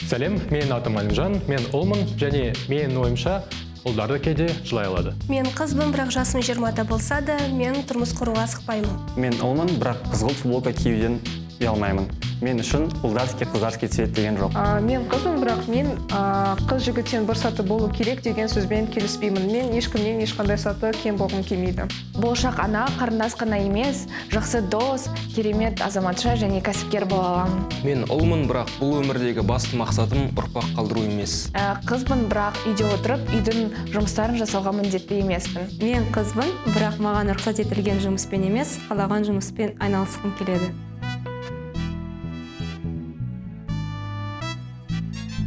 Сәлем, мен атым Әлімжан, мен ұлмын, және менің ойымша ұлдарды кейде жылай алады. Мен қызбын, бірақ жасым 20-та болса да, мен тұрмыс құруға асықпаймын. Мен ұлмын, бірақ қызғылт футболка киюден ұялмаймын. Мен үшін ұлдарский, қыздарский цвет деген жоқ. Мен қызбын, бірақ мен қыз жігіттен бір саты болу керек деген сөзбен келіспеймін. Мен ешкімнен ешқандай саты кем болғым келмейді. Болашақ ана, қарындас қана емес, жақсы дос, керемет азаматша және кәсіпкер бола аламын. Мен ұлмын, бірақ бұл өмірдегі басты мақсатым ұрпақ қалдыру емес. Қызбын, бірақ үйде отырып, үйдің жұмыстарын жасауға міндетті емеспін. Мен қызбын, бірақ маған рұқсат етілген жұмыспен емес, қалаған жұмыспен айналысқым келеді.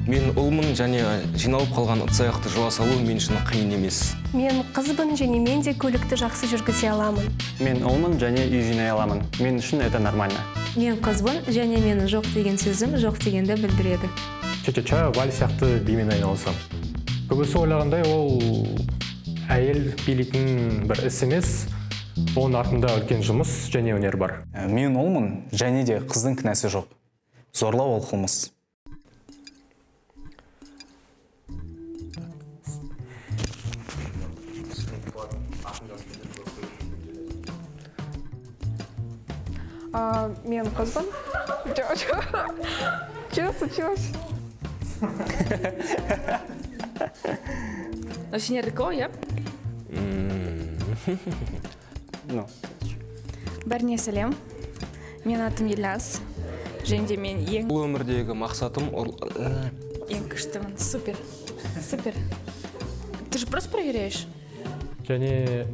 Мен ұлмын және жиналып қалған ыдыс-аяқты жуа салу мен үшін қиын емес. Мен қызбын және мен де көлікті жақсы жүргізе аламын. Мен ұлмын және үй жинай аламын. Мен үшін это нормально. Мен қызбын, және менің жоқ деген сөзім жоқ дегенді білдіреді. Ча-ча-ча, валь сияқты бимен айналысам. Көбісі ойлағандай ол әйел билейтін бір іс емес, оның артында үлкен жұмыс және өнер бар. Мен ұлмын, және де қыздың кінәсі жоқ. Зорлау ол қылмыс. Мен қызбын. Что случилось? Сенердікі ғой, Бәріне сәлем. Мен атым Елназ. Және де мен Бұл өмірдегі мақсатым ең күштімін. Супер. Супер. Ты же просто проверяешь? Және